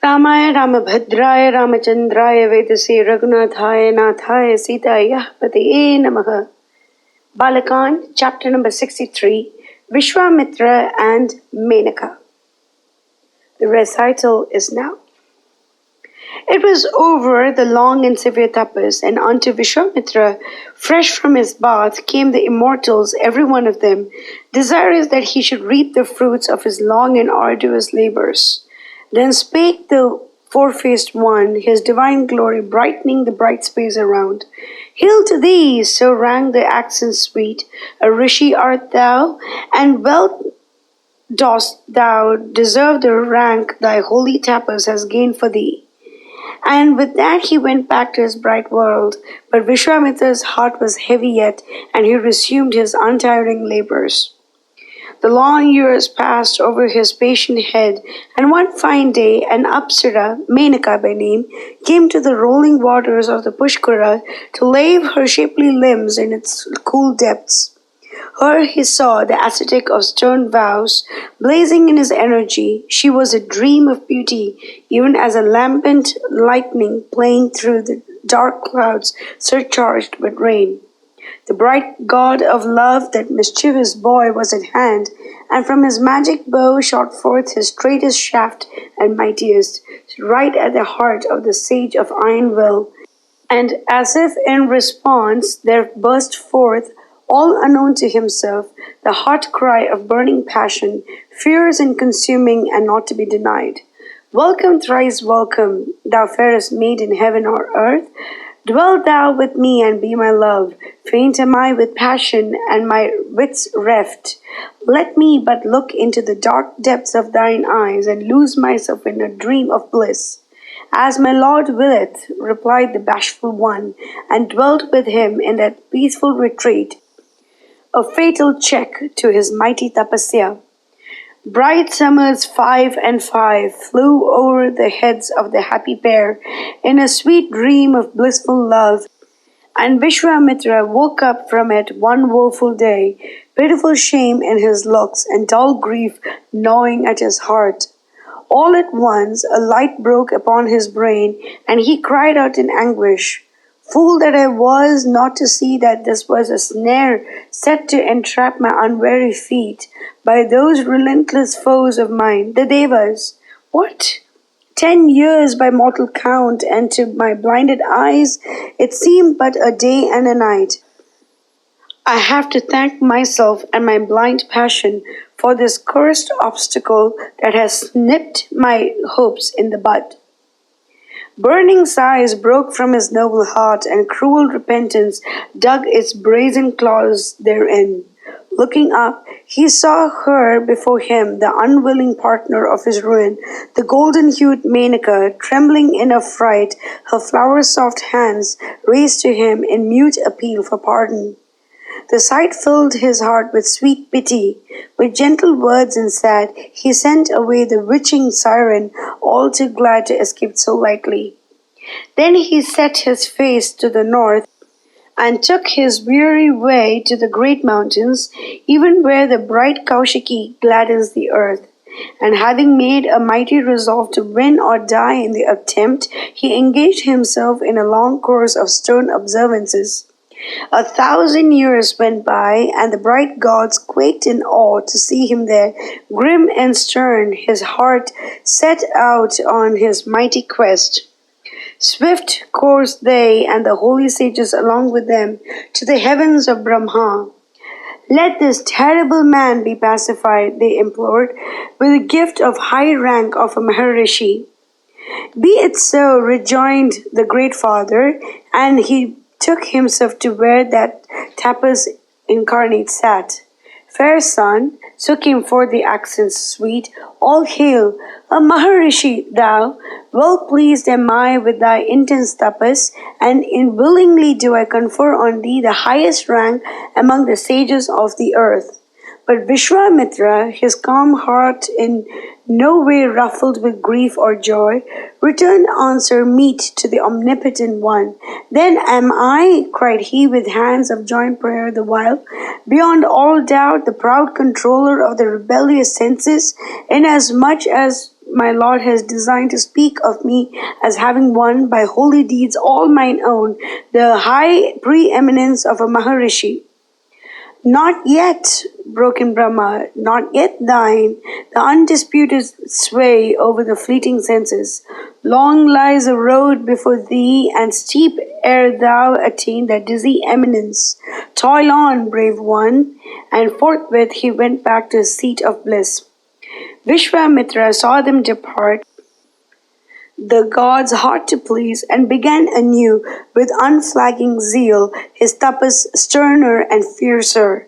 रामाय रामभद्राय रामचंद्राय वेदसे रघुनाथाय नाथाय सीताय पतये नमः. Balakan, chapter number 63, Visvamitra and Menakha. The recital is now. It was over the long and severe tapas, and unto Visvamitra, fresh from his bath, came the immortals, every one of them, desirous that he should reap the fruits of his long and arduous labors. Then spake the four-faced one, his divine glory brightening the bright space around. Hail to thee, so rang the accents sweet, a Rishi art thou, and well dost thou deserve the rank thy holy tapas has gained for thee. And with that he went back to his bright world, but Visvamitra's heart was heavy yet, and he resumed his untiring labors. The long years passed over his patient head, and one fine day an Apsara, Menakha by name, came to the rolling waters of the Pushkara to lave her shapely limbs in its cool depths. Her he saw, the ascetic of stern vows, blazing in his energy. She was a dream of beauty, even as a lambent lightning playing through the dark clouds surcharged with rain. The bright god of love, that mischievous boy, was at hand, and from his magic bow shot forth his straightest shaft and mightiest, right at the heart of the sage of iron will. And as if in response there burst forth, all unknown to himself, the hot cry of burning passion, fierce and consuming and not to be denied. Welcome, thrice welcome, thou fairest maid in heaven or earth. Dwell thou with me and be my love. Faint am I with passion and my wits reft. Let me but look into the dark depths of thine eyes and lose myself in a dream of bliss. As my lord willeth, replied the bashful one, and dwelt with him in that peaceful retreat, a fatal check to his mighty tapasya. Bright summers 5 and 5 flew over the heads of the happy pair in a sweet dream of blissful love, and Visvamitra woke up from it one woeful day, pitiful shame in his looks and dull grief gnawing at his heart. All at once a light broke upon his brain, and he cried out in anguish, "Fool that I was not to see that this was a snare set to entrap my unwary feet by those relentless foes of mine, the Devas. What? 10 years by mortal count, and to my blinded eyes it seemed but a day and a night. I have to thank myself and my blind passion for this cursed obstacle that has nipped my hopes in the bud." Burning sighs broke from his noble heart, and cruel repentance dug its brazen claws therein. Looking up, he saw her before him, the unwilling partner of his ruin, the golden-hued Menakha, trembling in affright, her flower-soft hands raised to him in mute appeal for pardon. The sight filled his heart with sweet pity. With gentle words and sad, he sent away the witching siren, all too glad to escape so lightly. Then he set his face to the north, and took his weary way to the great mountains, even where the bright Kaushiki gladdens the earth. And having made a mighty resolve to win or die in the attempt, he engaged himself in a long course of stern observances. 1,000 years went by, and the bright gods quaked in awe to see him there, grim and stern, his heart set out on his mighty quest. Swift coursed they, and the holy sages along with them, to the heavens of Brahma. "Let this terrible man be pacified," they implored, "with the gift of high rank of a Maharishi." "Be it so," rejoined the great father, and he took himself to where that tapas incarnate sat. "Fair son," so came forth the accents sweet, "all hail, a Maharishi thou! Well pleased am I with thy intense tapas, and willingly do I confer on thee the highest rank among the sages of the earth." But Visvamitra, his calm heart in no way ruffled with grief or joy, returned answer meet to the omnipotent one. "Then am I," cried he with hands of joint prayer the while, "beyond all doubt the proud controller of the rebellious senses, inasmuch as my Lord has designed to speak of me as having won by holy deeds all mine own the high preeminence of a Maharishi. Not yet, broke in Brahma, not yet thine, the undisputed sway over the fleeting senses. Long lies a road before thee, and steep ere thou attain that dizzy eminence. Toil on, brave one. And forthwith he went back to his seat of bliss. Visvamitra saw them depart, the gods hard to please, and began anew with unflagging zeal his tapas sterner and fiercer.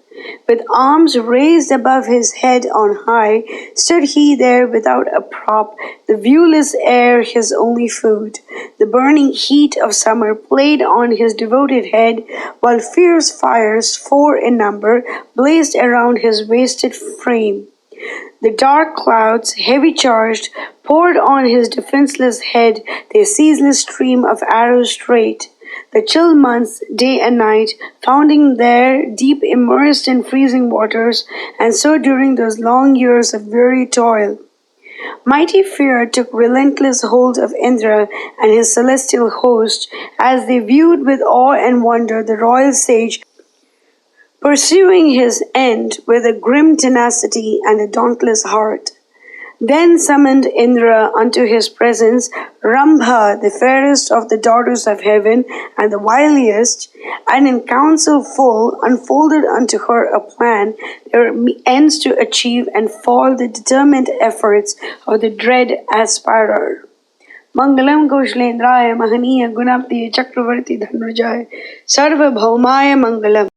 With arms raised above his head on high, stood he there without a prop, the viewless air his only food. The burning heat of summer played on his devoted head, while fierce fires, 4 in number, blazed around his wasted frame. The dark clouds, heavy charged, poured on his defenseless head their ceaseless stream of arrows straight. The chill months, day and night, found him there deep immersed in freezing waters, and so during those long years of weary toil. Mighty fear took relentless hold of Indra and his celestial host, as they viewed with awe and wonder the royal sage pursuing his end with a grim tenacity and a dauntless heart. Then summoned Indra unto his presence Rambha, the fairest of the daughters of heaven and the wiliest, and in council full unfolded unto her a plan, their ends to achieve and fall the determined efforts of the dread aspirer. Mangalam Kaushalendraya Mahaniya Gunapti Chakravarti Dhanurjaya Sarvabhaumaya Mangalam.